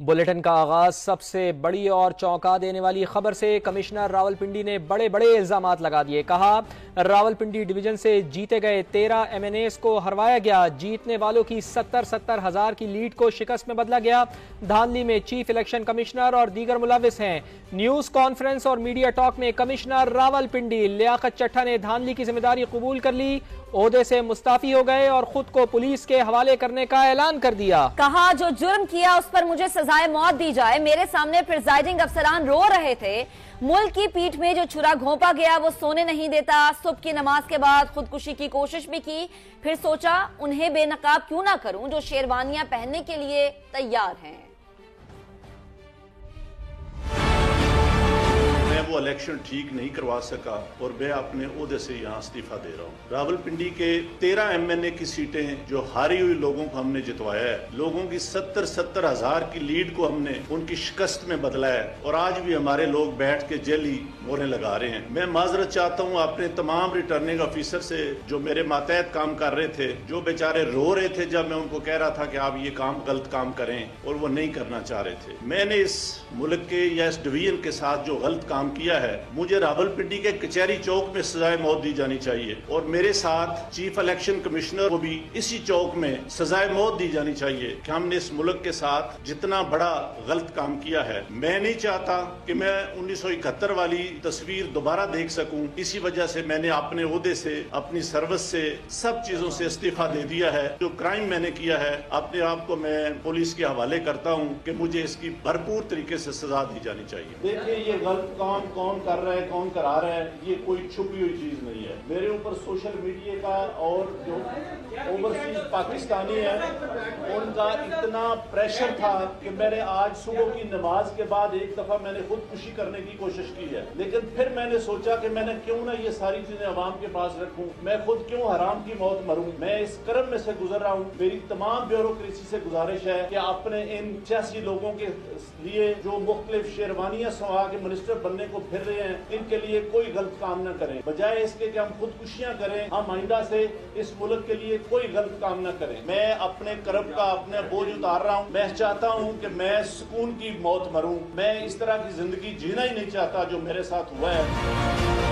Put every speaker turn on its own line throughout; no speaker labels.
Bulletin का आगाज सबसे बड़ी और चौंका देने वाली खबर से। कमिश्नर रावलपिंडी ने बड़े बड़े इल्जामात लगा दिए। कहा, रावलपिंडी डिवीजन से जीते गए 13 MNAs को हरवाया गया। जीतने वालों की 70 हजार की लीड को शिकस्त में बदला गया। धांधली में चीफ इलेक्शन कमिश्नर और दीगर मुलविस हैं। न्यूज कॉन्फ्रेंस और मीडिया टॉक में कमिश्नर रावलपिंडी लियाकत चट्टा ने धांधली की जिम्मेदारी कबूल कर ली, ओहदे से मुस्ताफी हो गए और खुद को पुलिस के हवाले करने का ऐलान कर दिया।
कहा, जो जुर्म किया उस पर मुझे सजाए मौत दी जाए। मेरे सामने प्रिजाइडिंग अफसरान रो रहे थे। मुल्क की पीठ में जो छुरा घोंपा गया वो सोने नहीं देता। सुबह की नमाज के बाद खुदकुशी की कोशिश भी की, फिर सोचा उन्हें बेनकाब क्यों ना करूं जो शेरवानियां पहनने के लिए तैयार हैं।
वो इलेक्शन ठीक नहीं करवा सका और मैं अपने ओहदे से यहाँ इस्तीफा दे रहा हूँ। रावलपिंडी के 13 MNA की सीटें जो हारी हुई लोगों को हमने जितवाया है, लोगों की 70 हजार की लीड को हमने उनकी शिकस्त में बदला है और आज भी हमारे लोग बैठ के जेली मोहरें लगा रहे हैं। मैं माजरत चाहता हूँ अपने तमाम रिटर्निंग ऑफिसर से जो मेरे मातहत काम कर रहे थे, जो बेचारे रो रहे थे जब मैं उनको कह रहा था कि आप ये काम गलत काम करें और वो नहीं करना चाह रहे थे। मैंने इस मुल्क के या इस डिवीजन के साथ जो गलत काम किया है, मुझे रावलपिंडी के कचहरी चौक में सजाए मौत दी जानी चाहिए और मेरे साथ चीफ इलेक्शन कमिश्नर को भी इसी चौक में सजाए मौत दी जानी चाहिए कि हमने इस मुल्क के साथ जितना बड़ा गलत काम किया है। मैं नहीं चाहता कि मैं 1971 वाली तस्वीर दोबारा देख सकूं। इसी वजह से मैंने अपने ओहदे से, अपनी सर्विस से, सब चीजों से इस्तीफा दे दिया है। जो क्राइम मैंने किया है, अपने आप को मैं पुलिस के हवाले करता हूं कि मुझे इसकी भरपूर तरीके से सजा दी जानी चाहिए। देखिए, ये गलत काम कौन कर रहा है, कौन करा रहा है, ये कोई छुपी हुई चीज नहीं है। मेरे ऊपर सोशल मीडिया का और जो ओवरसीज पाकिस्तानी है उनका इतना प्रेशर था कि मैंने आज सुबह की नमाज के बाद एक दफा मैंने खुदकुशी करने की कोशिश की है, लेकिन फिर मैंने सोचा कि मैंने क्यों ना ये सारी चीजें अवाम के पास रखूं, मैं खुद क्यों हराम की मौत मरूं। मैं इस कर्म में से गुजर रहा हूं। मेरी तमाम ब्यूरोक्रेसी से गुजारिश है कि अपने इन 86 लोगों के लिए जो मुख्तलिफ शेरवानियां सवा के मिनिस्टर बनने को फिर रहे हैं, इनके लिए कोई गलत काम न करें। बजाय इसके कि हम खुदकुशियां करें, हम आइंदा से इस मुल्क के लिए कोई गलत काम न करें। मैं अपने कर्म का अपने बोझ उतार रहा हूं। मैं चाहता हूं कि मैं सुकून की मौत मरूं। मैं इस तरह की जिंदगी जीना ही नहीं चाहता जो मेरे साथ हुआ है।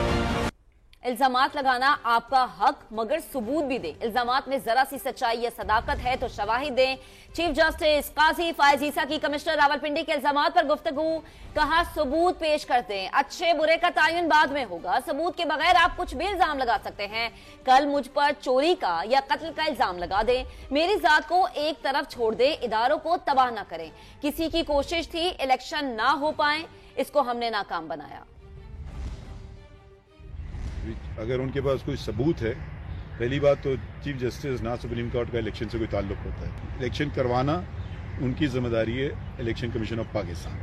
इल्जामात लगाना आपका हक, मगर सबूत भी दें। इल्जामात में जरा सी सच्चाई या सदाकत है तो शवाहिद दें। चीफ जस्टिस काजी फायज ईसा की कमिश्नर रावलपिंडी के इल्जामात पर गुफ्तगू। कहा, सबूत पेश करते हैं, अच्छे बुरे का तायुन बाद में होगा। सबूत के बगैर आप कुछ भी इल्जाम लगा सकते हैं। कल मुझ पर चोरी का या कत्ल का इल्जाम लगा दें, मेरी जात को एक तरफ छोड़ दें, इदारों को तबाह न करें। किसी की कोशिश थी इलेक्शन ना हो पाए, इसको हमने नाकाम बनाया।
अगर उनके पास कोई सबूत है, पहली बात तो चीफ जस्टिस ना सुप्रीम कोर्ट का इलेक्शन से कोई ताल्लुक होता है। इलेक्शन करवाना उनकी जिम्मेदारी है, इलेक्शन कमीशन ऑफ पाकिस्तान।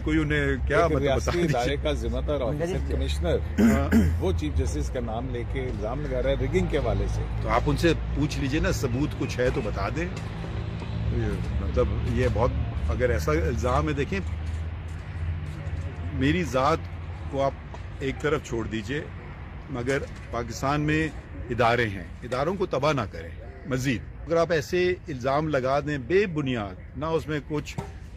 कोई उन्हें क्या मतलब बता
का जिम्मेदार ऑफिसर कमिश्नर वो चीफ जस्टिस का नाम लेके इल्जाम लगा रहा है रिगिंग के हवाले से।
तो आप उनसे पूछ लीजिए ना, सबूत कुछ है तो बता दें। मतलब ये बहुत, अगर ऐसा इल्जाम है, देखें मेरी जात को आप एक तरफ छोड़ दीजिए, मगर पाकिस्तान में इदारे हैं, इदारों को तबाह ना करें। मजीद अगर आप ऐसे इल्जाम लगा दें बेबुनियाद, ना उसमें कुछ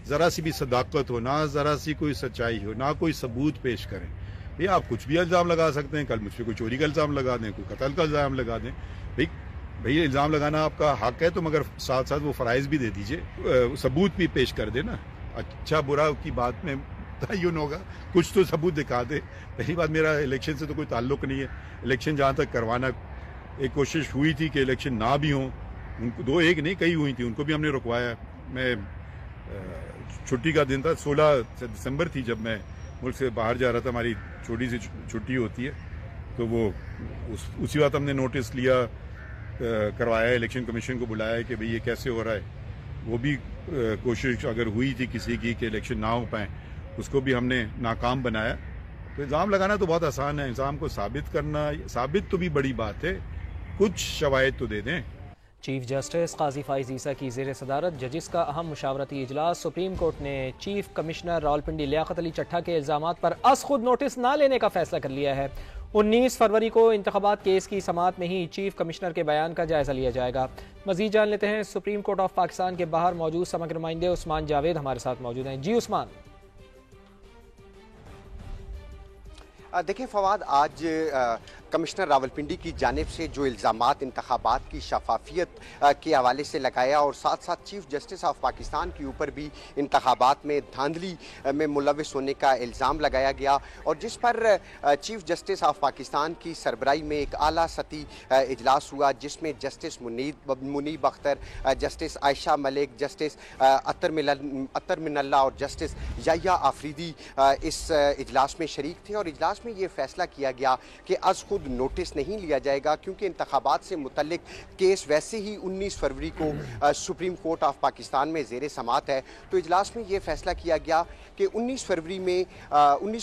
जरा सी भी सदाकत हो, ना जरा सी कोई सच्चाई हो, ना कोई सबूत पेश करें, भैया आप कुछ भी इल्जाम लगा सकते हैं। कल मुझ पर कोई चोरी का इल्जाम लगा दें, कोई कत्ल का इल्जाम लगा दें। भैया इल्जाम लगाना आपका हक है, तो मगर साथ साथ वो फराइज भी दे दीजिए, सबूत भी पेश कर देना। अच्छा बुरा की बात में तयन होगा, कुछ तो सबूत दिखा दे। पहली बात, मेरा इलेक्शन से तो कोई ताल्लुक नहीं है। इलेक्शन जहाँ तक करवाना, एक कोशिश हुई थी कि इलेक्शन ना भी हों, उनको दो एक नहीं कई हुई थी, उनको भी हमने रुकवाया। मैं छुट्टी का दिन था, 16 दिसंबर थी, जब मैं मुल्क से बाहर जा रहा था, हमारी छोटी सी छुट्टी होती है, तो वो उसी बात हमने नोटिस लिया, करवाया, इलेक्शन कमीशन को बुलाया कि भाई ये कैसे हो रहा है। वो भी कोशिश अगर हुई थी किसी की कि इलेक्शन ना हो पाए, उसको भी हमने नाकाम बनाया। तो इल्ज़ाम लगाना तो बहुत आसान है, इल्ज़ाम को साबित करना, साबित तो भी बड़ी बात है, कुछ शवाहिद तो दे दें।
चीफ जस्टिस काजी फाइज ईसा की ज़ेर सदारत जजिस का अहम मुशावरती इजलास। सुप्रीम कोर्ट ने चीफ कमिश्नर रावलपिंडी लियाकत अली चट्ठा के इल्ज़ामात पर अज़ खुद नोटिस न लेने का फैसला कर लिया है। 19 फरवरी को इंतखाबात केस की समाअत में ही चीफ कमिश्नर के बयान का जायजा लिया जाएगा। मजीद जान लेते हैं, सुप्रीम कोर्ट ऑफ पाकिस्तान के बाहर मौजूद समग्र नुमाइंदे उस्मान जावेद हमारे साथ मौजूद हैं। जी उस्मान।
देखिए फवाद, आज कमिश्नर रावलपिंडी की जानिब से जो इल्ज़ामात इंतखाबात की शफाफियत के हवाले से लगाया और साथ साथ चीफ जस्टिस ऑफ पाकिस्तान के ऊपर भी इंतखाबात में धांधली में मुलविस होने का इल्ज़ाम लगाया गया और जिस पर चीफ जस्टिस ऑफ पाकिस्तान की सरबराही में एक आला सती इजलास हुआ, जिसमें justice Munib Akhtar, justice Ayesha Malik, justice Athar Minallah और जस्टिस याया आफरीदी इस इजलास में शरीक थे। और इजलास में ये फैसला किया गया कि अज़ खुद नोटिस नहीं लिया जाएगा क्योंकि इंतखाबात से मुतल्लिक केस वैसे ही 19 फरवरी को सुप्रीम कोर्ट ऑफ पाकिस्तान में ज़ेर समाअत है। तो इजलास में ये फैसला किया गया कि 19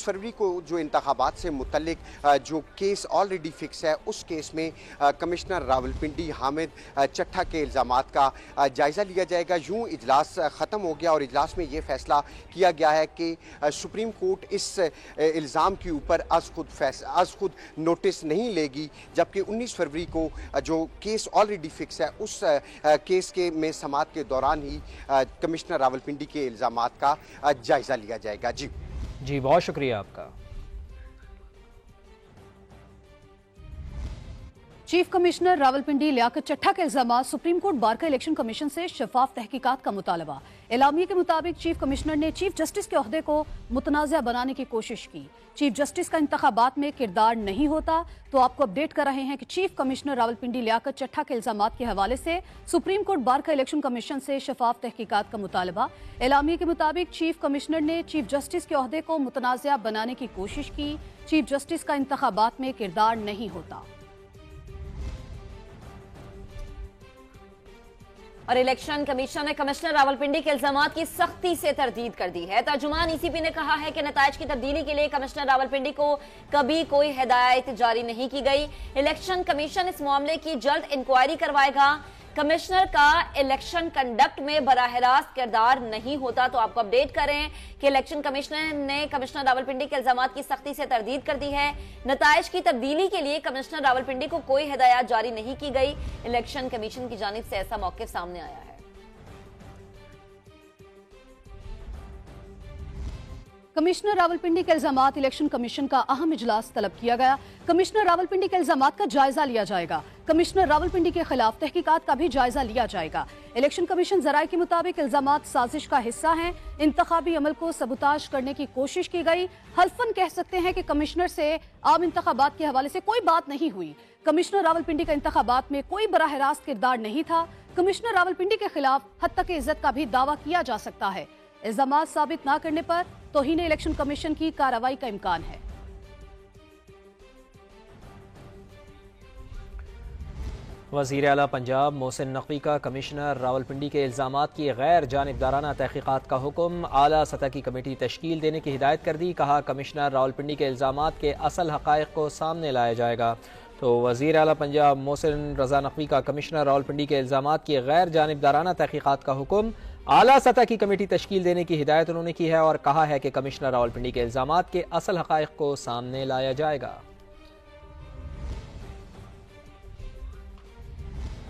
फरवरी को जो इंतखाबात से मुतल्लिक जो केस ऑलरेडी फिक्स है, उस केस में कमिश्नर रावलपिंडी हामिद चट्ठा के इल्ज़ामात का जायज़ा लिया जाएगा। यूँ इजलास ख़त्म हो गया और इजलास में ये फैसला किया गया है कि सुप्रीम कोर्ट इस इल्ज़ाम के ऊपर अज़ खुद नोटिस नहीं लेगी, जबकि 19 फरवरी को जो केस ऑलरेडी फिक्स है उस केस के में समाअत के दौरान ही कमिश्नर रावलपिंडी के इल्ज़ामात का जायज़ा लिया जाएगा। जी
बहुत शुक्रिया आपका।
चीफ कमिश्नर रावलपिंडी लियाकत चट्ठा के इल्जामात, सुप्रीम कोर्ट बार का इलेक्शन कमीशन से शफाफ तहकीकात का मुतालबा। एलामिये के मुताबिक चीफ कमिश्नर ने चीफ जस्टिस के ओहदे को मुतनाज़ा बनाने की कोशिश की। चीफ जस्टिस का इंतखाबात में किरदार नहीं होता। तो आपको अपडेट कर रहे हैं कि चीफ कमिश्नर रावलपिंडी लियाकत चट्ठा के इल्जामात के हवाले से सुप्रीम कोर्ट बार का इलेक्शन कमीशन से शफाफ तहकीकात का मुतालबा। एलामिये के मुताबिक चीफ कमिश्नर ने चीफ जस्टिस के ओहदे को मुतनाज़ा बनाने की कोशिश की। चीफ जस्टिस का इंतखाबात में किरदार नहीं होता।
और इलेक्शन कमीशन ने कमिश्नर रावलपिंडी के इल्जामात की सख्ती से तरदीद कर दी है। तर्जुमान ईसीपी ने कहा है कि नताइज की तब्दीली के लिए कमिश्नर रावलपिंडी को कभी कोई हिदायत जारी नहीं की गई। इलेक्शन कमीशन इस मामले की जल्द इंक्वायरी करवाएगा। कमिश्नर का इलेक्शन कंडक्ट में बराह रास्त किरदार नहीं होता। तो आपको अपडेट करें कि इलेक्शन कमिश्नर ने कमिश्नर रावलपिंडी के इल्जामात की सख्ती से तरदीद कर दी है। नताइज की तब्दीली के लिए कमिश्नर रावलपिंडी को कोई हिदायत जारी नहीं की गई। इलेक्शन कमीशन की जानिब से ऐसा मौक़िफ़ सामने आया है।
कमिश्नर रावलपिंडी के इल्जामात, इलेक्शन कमीशन का अहम इजलास तलब किया गया। कमिश्नर रावलपिंडी के इल्जामात का जायजा लिया जाएगा। कमिश्नर रावलपिंडी के खिलाफ तहकीकात का भी जायजा लिया जाएगा। इलेक्शन कमीशन जराये के मुताबिक इल्जामात साजिश का हिस्सा हैं। इंतखाबी अमल को सबूताज करने की कोशिश की गई। हल्फन कह सकते हैं कि कमिश्नर से आम इंतखाबात के हवाले से कोई बात नहीं हुई। कमिश्नर रावलपिंडी का इंतखाबात में कोई बराह रास्त किरदार नहीं था। कमिश्नर रावलपिंडी के खिलाफ हद तक इज्जत का भी दावा किया जा सकता है। इल्जामात साबित न करने पर तौहीन इलेक्शन कमीशन की कार्रवाई का इम्कान है।
वज़ीर आला पंजाब मोहसिन नकवी का कमिश्नर रावलपिंडी के इल्ज़ामात की गैर जानिबदाराना तहकीकात का हुक्म। आला सतह की कमेटी तश्कील देने की हिदायत कर दी। कहा कमिश्नर रावलपिंडी के इल्ज़ामात के असल हक़ाइक़ को सामने लाया जाएगा। तो वज़ीर आला पंजाब मोहसिन रज़ा नकवी का कमिश्नर रावलपिंडी के इल्ज़ामात की गैर जानिबदाराना तहकीकात का हुक्म। आला सतह की कमेटी तश्कील देने की हिदायत उन्होंने की है और कहा है कि कमिश्नर रावलपिंडी के इल्ज़ामात के असल हक़ाइक़ को सामने लाया जाएगा।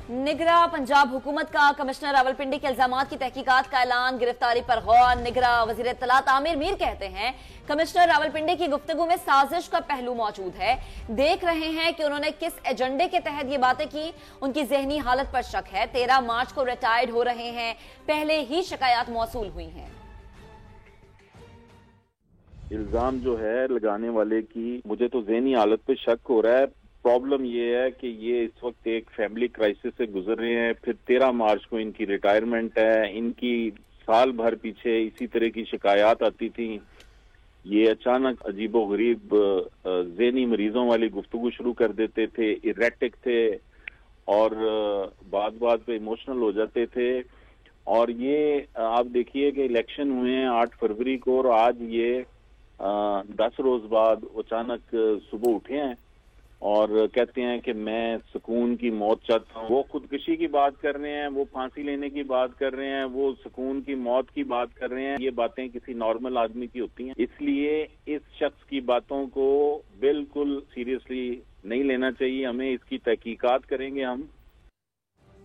निगरा पंजाब हुकूमत का कमिश्नर रावलपिंडी के इल्जामात की तहकीकात का ऐलान, गिरफ्तारी पर गौर। निगरा वज़ीर इत्तलात आमिर मीर कहते हैं कमिश्नर रावलपिंडी की गुफ्तगू में साजिश का पहलू मौजूद है। देख रहे हैं कि उन्होंने किस एजेंडे के तहत ये बातें की। उनकी जहनी हालत पर शक है। 13 मार्च को रिटायर्ड हो रहे हैं। पहले ही शिकायत मौसूल हुई हैं।
इल्जाम जो है लगाने वाले की, मुझे तो जहनी हालत पे शक हो रहा है। प्रॉब्लम ये है कि ये इस वक्त एक फैमिली क्राइसिस से गुजर रहे हैं। फिर 13 मार्च को इनकी रिटायरमेंट है। इनकी साल भर पीछे इसी तरह की शिकायत आती थी। ये अचानक अजीबोगरीब ज़हनी मरीजों वाली गुफ्तगू शुरू कर देते थे, इरेटिक थे और बात पे इमोशनल हो जाते थे। और ये आप देखिए कि इलेक्शन हुए हैं 8 फरवरी को और आज ये 10 रोज बाद अचानक सुबह उठे हैं और कहते हैं कि मैं सुकून की मौत चाहता हूँ। वो खुदकुशी की बात कर रहे हैं, वो फांसी लेने की बात कर रहे हैं, वो सुकून की मौत की बात कर रहे हैं। ये बातें किसी नॉर्मल आदमी की होती हैं, इसलिए इस शख्स की बातों को बिल्कुल सीरियसली नहीं लेना चाहिए। हमें इसकी तहकीकात करेंगे हम।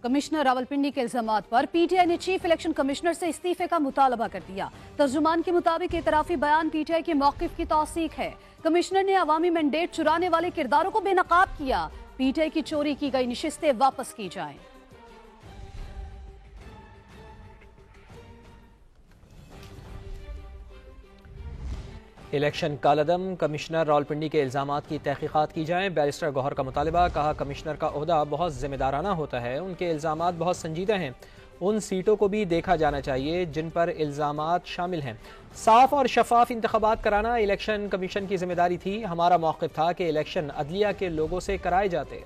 कमिश्नर रावलपिंडी के इल्जामात पर पीटीआई ने चीफ इलेक्शन कमिश्नर से इस्तीफे का मुतालबा कर दिया। तर्जुमान के मुताबिक एतराफी बयान पीटीआई के मौकिफ की तौसीक है। कमिश्नर ने अवामी मैंडेट चुराने वाले किरदारों को बेनकाब किया। पीटीआई की चोरी की गई निशिस्तें वापस की जाएं।
इलेक्शन कालदम, कमिश्नर रावलपिंडी के इल्जामात की तहकीकात की जाएं। बैरिस्टर गौहर का मुतालबा, कहा कमिश्नर का ओहदा बहुत जिम्मेदाराना होता है, उनके इल्जामात बहुत संजीदा हैं, उन सीटों को भी देखा जाना चाहिए जिन पर इल्जामात शामिल हैं। साफ और शफाफ इंतखाबात कराना इलेक्शन कमीशन की जिम्मेदारी थी। हमारा मौक़िफ़ था कि इलेक्शन अदलिया के लोगों से कराए जाते।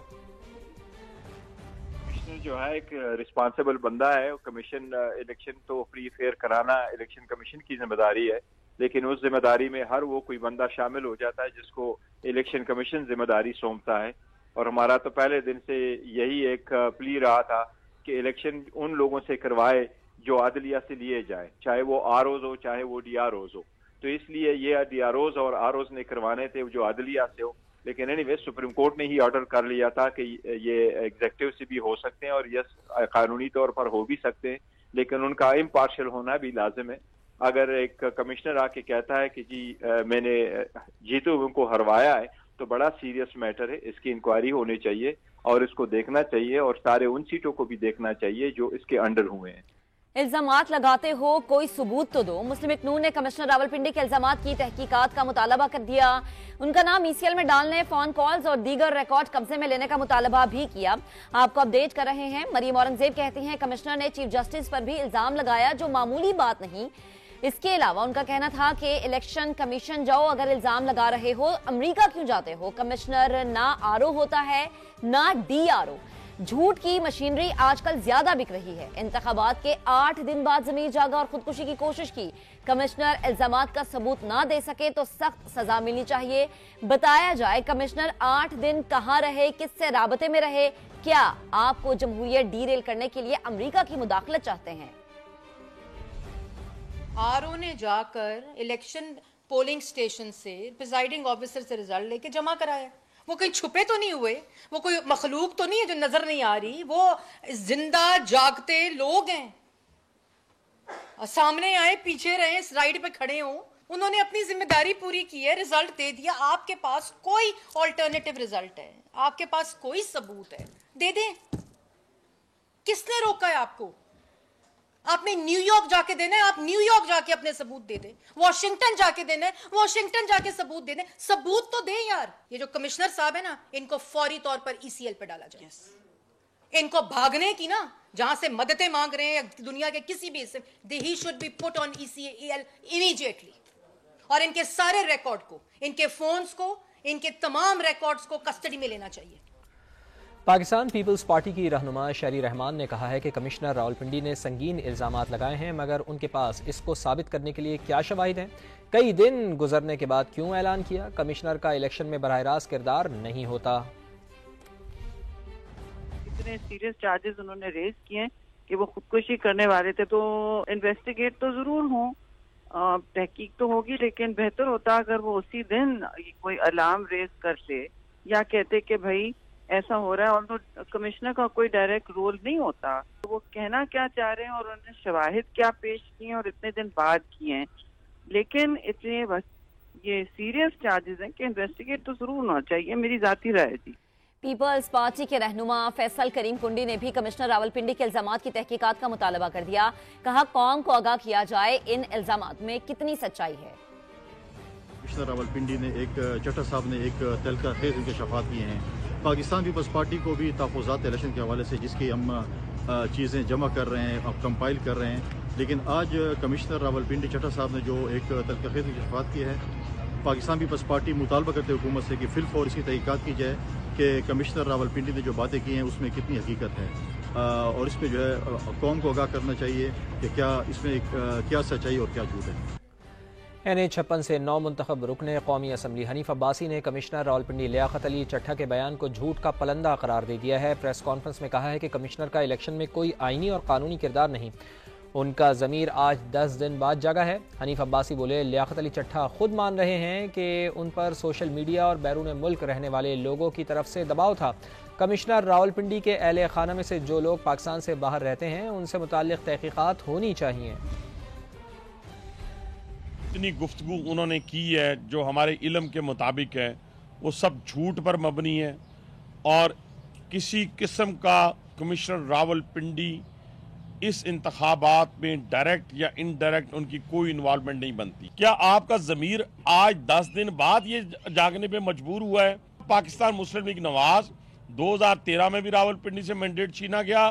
कमिश्नर जो है एक रिस्पॉन्सिबल बंदा है। कमीशन इलेक्शन तो फ्री फेयर कराना इलेक्शन कमीशन की जिम्मेदारी है, लेकिन उस जिम्मेदारी में हर वो कोई बंदा शामिल हो जाता है जिसको इलेक्शन कमीशन जिम्मेदारी सौंपता है। और हमारा तो पहले दिन से यही एक प्ली रहा था कि इलेक्शन उन लोगों से करवाए जो अदलिया से लिए जाए, चाहे वो आरओज हो चाहे वो डीआरओज हो। तो इसलिए ये डीआरओज और आरओज ने करवाने थे जो अदलिया से हो। लेकिन एनीवे सुप्रीम कोर्ट ने ही ऑर्डर कर लिया था कि ये एग्जेक्टिव से भी हो सकते हैं और यस कानूनी तौर पर हो भी सकते हैं, लेकिन उनका इम्पार्शियल होना भी लाजिम है। अगर एक कमिश्नर आके कहता है कि जी मैंने जीते हुए को हरवाया है तो बड़ा सीरियस मैटर है, इसकी इंक्वायरी होनी चाहिए और इसको देखना चाहिए और सारे उन सीटों को भी देखना चाहिए जो इसके अंडर हुए हैं।
इल्जामात लगाते हो कोई सबूत तो दो। मुस्लिम लीग नून ने कमिश्नर रावलपिंडी के इल्जामात की तहकीकात का मुतालबा कर दिया। उनका नाम ईसीएल में डालने, फोन कॉल्स और दीगर रिकॉर्ड कब्जे में लेने का मुतालबा भी किया। आपको अपडेट कर रहे हैं। मरीम औरंगजेब कहती हैं कमिश्नर ने चीफ जस्टिस पर भी इल्जाम लगाया जो मामूली बात नहीं। इसके अलावा उनका कहना था कि इलेक्शन कमीशन जाओ, अगर इल्जाम लगा रहे हो अमेरिका क्यों जाते हो? कमिश्नर ना आरओ होता है ना डीआरओ। झूठ की मशीनरी आजकल ज्यादा बिक रही है। इंतखाबात के 8 दिन बाद जमीर जागा और खुदकुशी की कोशिश की। कमिश्नर इल्जामात का सबूत ना दे सके तो सख्त सजा मिलनी चाहिए। बताया जाए कमिश्नर 8 दिन कहां रहे, किससे राबते में रहे? क्या आपको जमहूरियत डीरेल करने के लिए अमेरिका की मुदाखलत चाहते हैं?
आरओ ने जाकर इलेक्शन पोलिंग स्टेशन से प्रिजाइडिंग ऑफिसर से रिजल्ट लेके जमा कराया। वो कहीं छुपे तो नहीं हुए, वो कोई मखलूक तो नहीं है जो नजर नहीं आ रही, वो जिंदा जागते लोग हैं। सामने आए, पीछे रहे, साइड पे खड़े हों, उन्होंने अपनी जिम्मेदारी पूरी की है, रिजल्ट दे दिया। आपके पास कोई ऑल्टरनेटिव रिजल्ट है, आपके पास कोई सबूत है, दे दें। किसने रोका है आपको? आपने न्यूयॉर्क जाके देना है, आप न्यूयॉर्क जाके अपने सबूत दे दें। वॉशिंगटन जाके देना है, वॉशिंगटन जाके सबूत दे दें। सबूत तो दें यार। ये जो कमिश्नर साहब है ना, इनको फौरी तौर पर ईसीएल पे डाला जाए। इनको भागने की ना, जहां से मददें मांग रहे हैं दुनिया के किसी भी हिस्से, he should be put on ECL immediately. और इनके सारे रिकॉर्ड को, इनके फोन्स को, इनके तमाम रिकॉर्ड्स को कस्टडी में लेना चाहिए।
पाकिस्तान पीपल्स पार्टी की रहनुमा शरी रहमान ने कहा है कि कमिश्नर रावलपिंडी ने संगीन इल्जामात लगाए हैं, मगर उनके पास इसको साबित करने के लिए क्या शवाहिद हैं? कई दिन गुजरने के बाद क्यों ऐलान किया? कमिश्नर का इलेक्शन में बराह रास्त किरदार नहीं होता।
इतने सीरियस चार्जेस उन्होंने रेज किए हैं कि वो खुदकुशी करने वाले थे, तो इन्वेस्टिगेट तो जरूर हो, तहकीक तो होगी, लेकिन बेहतर होता अगर वो उसी दिन कोई अलार्म रेज करते या कहते कि भाई ऐसा हो रहा है। और तो कमिश्नर का कोई डायरेक्ट रोल नहीं होता, तो वो कहना क्या चाह रहे हैं और उन्होंने शवाहिद क्या पेश किए और इतने दिन बाद किए हैं। लेकिन इतने ये सीरियस चार्जेस हैं कि इन्वेस्टिगेट तो जरूर होना चाहिए, मेरी जाती राय है।
पीपल्स पार्टी के रहनुमा फैसल करीम कुंडी ने भी कमिश्नर रावलपिंडी के इल्जामात की तहकीकात का मुतालबा कर दिया। कहा कौम को आगाह किया जाए इन इल्जामात में कितनी सच्चाई है।
कमिश्नर रावलपिंडी ने चट्टा साहब ने एक तहलका खेज इंकशाफात किए हैं। पाकिस्तान पीपल्स पार्टी को भी तहफ़्फ़ुज़ात इलेक्शन के हवाले से जिसकी हम चीज़ें जमा कर रहे हैं, अब कंपाइल कर रहे हैं, लेकिन आज कमिश्नर रावलपिंडी चट्टा साहब ने जो एक तहलका खेज इंकशाफात किया है, पाकिस्तान पीपल्स पार्टी मुतालबा करते हुकूमत से कि फिलफौर इसकी तहकीकात की जाए कि कमिश्नर रावलपिंडी ने जो बातें की हैं उसमें कितनी हकीकत है, और इसमें जो है कौम को आगाह करना चाहिए कि क्या इसमें क्या सच्चाई और क्या झूठ है।
NA56 से 9 मुंतखब रुकने कौमी असम्बली हनीफ अब्बासी ने कमिश्नर रावलपिंडी लियाकत अली चट्ठा के बयान को झूठ का पलंदा करार दे दिया है। प्रेस कॉन्फ्रेंस में कहा है कि कमिश्नर का इलेक्शन में कोई आईनी और कानूनी किरदार नहीं, उनका ज़मीर आज 10 दिन बाद जागा है। हनीफ अब्बासी बोले, लियाकत अली चट्ठा खुद मान रहे हैं कि उन पर सोशल मीडिया और बैरून मुल्क रहने वाले लोगों की तरफ से दबाव था। कमिश्नर रावलपिंडी के अहले खाना में से जो लोग पाकिस्तान से बाहर रहते हैं उनसे मुताल्लिक तहकीकात होनी चाहिए।
इतनी गुफ्तगू उन्होंने की है जो हमारे इल्म के मुताबिक है वो सब झूठ पर मबनी है और किसी किस्म का कमिश्नर रावलपिंडी इस इंतखाबात में डायरेक्ट या इनडायरेक्ट उनकी कोई इन्वॉल्वमेंट नहीं बनती। क्या आपका ज़मीर आज 10 दिन बाद ये जागने पे मजबूर हुआ है? पाकिस्तान मुस्लिम लीग नवाज 2013 में भी रावलपिंडी से मैंडेट छीना गया,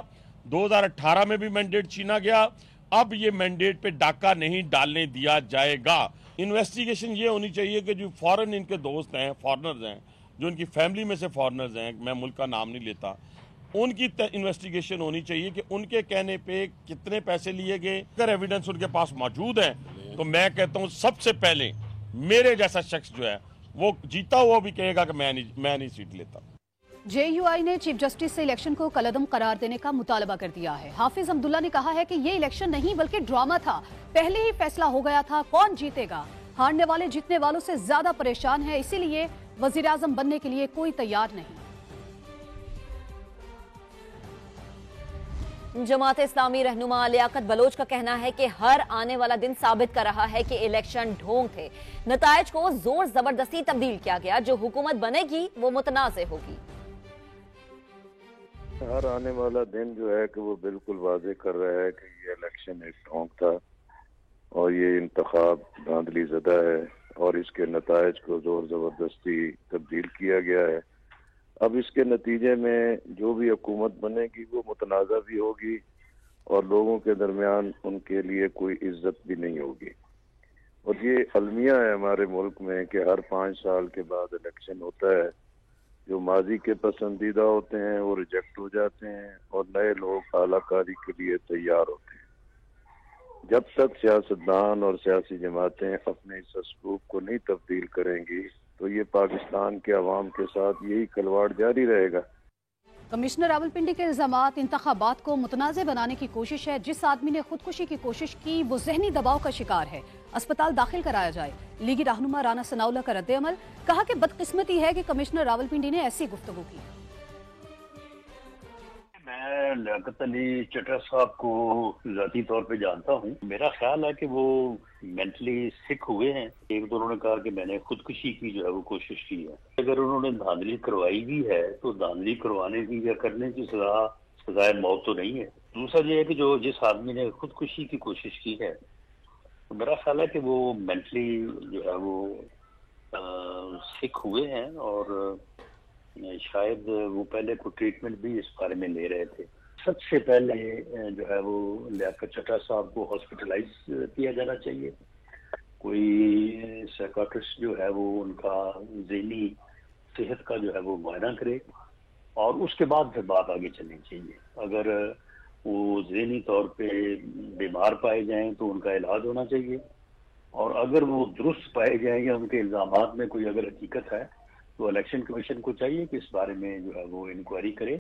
2018 में भी मैंडेट छीना गया। अब ये मैंडेट पे डाका नहीं डालने दिया जाएगा। इन्वेस्टिगेशन ये होनी चाहिए कि जो फॉरेन इनके दोस्त हैं, फॉरेनर्स हैं, जो इनकी फैमिली में से फॉरेनर्स हैं, मैं मुल्क का नाम नहीं लेता, उनकी इन्वेस्टिगेशन होनी चाहिए कि उनके कहने पे कितने पैसे लिए गए। अगर एविडेंस उनके पास मौजूद है तो मैं कहता हूँ सबसे पहले मेरे जैसा शख्स जो है वो जीता हुआ भी कहेगा कि मैं नहीं सीट लेता।
JUI ने चीफ जस्टिस से इलेक्शन को कलअदम करार देने का मुतालबा कर दिया है। हाफिज अब्दुल्ला ने कहा है कि ये इलेक्शन नहीं बल्कि ड्रामा था, पहले ही फैसला हो गया था कौन जीतेगा। हारने वाले जीतने वालों से ज्यादा परेशान है, इसीलिए वजीर आजम बनने के लिए कोई तैयार नहीं।
जमात इस्लामी रहनुमा लियाकत बलोच का कहना है कि हर आने वाला दिन साबित कर रहा है कि इलेक्शन ढोंग थे, नतायज को जोर जबरदस्ती तब्दील किया गया, जो हुकूमत बनेगी वो मुतनाज़ होगी।
हर आने वाला दिन जो है कि वो बिल्कुल वाजे कर रहा है कि ये इलेक्शन एक ढोंग था और ये इंतखाब धांधली ज़दा है और इसके नतायज को जोर जबरदस्ती तब्दील किया गया है। अब इसके नतीजे में जो भी हुकूमत बनेगी वो मुतनाज़ा भी होगी और लोगों के दरमियान उनके लिए कोई इज्जत भी नहीं होगी। और ये अलमिया है हमारे मुल्क में कि हर 5 साल के बाद इलेक्शन होता है, जो माजी के पसंदीदा होते हैं वो रिजेक्ट हो जाते हैं और नए लोग आलाकारी के लिए तैयार होते हैं। जब तक सियासतदान और सियासी जमातें अपने इस असलूब को नहीं तब्दील करेंगी तो ये पाकिस्तान के अवाम के साथ यही खिलवाड़ जारी रहेगा।
कमिश्नर रावलपिंडी के इल्जामात इंतखाबात को मुतनाज़े बनाने की कोशिश है। जिस आदमी ने खुदकुशी की कोशिश की वो जहनी दबाव का शिकार है, अस्पताल दाखिल कराया जाए। लीगी रहनुमा राना सनाउल्लाह का रद्द-ए-अमल, कहा कि बदकिस्मती है कि कमिश्नर रावलपिंडी ने ऐसी गुफ्तगू की।
मैं लियाकत अली चट्टा साहब को जाती तौर पे जानता हूँ। मेरा ख्याल है कि वो मेंटली सिक हुए हैं। एक तो उन्होंने कहा कि मैंने खुदकुशी की जो है वो कोशिश की है। अगर उन्होंने धांधली करवाई भी है तो धांधली करवाने की या करने की सजाए मौत तो नहीं है। दूसरा ये है कि जो जिस आदमी ने खुदकुशी की कोशिश की है तो मेरा ख्याल है कि वो मेंटली जो है वो सिक हुए हैं और शायद वो पहले कोई ट्रीटमेंट भी इस बारे में ले रहे थे। सबसे पहले जो है वो लियाकत चट्टा साहब को हॉस्पिटलाइज किया जाना चाहिए। कोई साइकाट्रिस्ट जो है वो उनका ज़हनी सेहत का जो है वो मुआयना करे और उसके बाद फिर बात आगे चलनी चाहिए। अगर वो ज़हनी तौर पे बीमार पाए जाएं तो उनका इलाज होना चाहिए और अगर वो दुरुस्त पाए जाएं या उनके इल्जामात में कोई अगर हकीकत है तो इलेक्शन कमीशन को चाहिए कि इस बारे में जो है वो इंक्वायरी करे।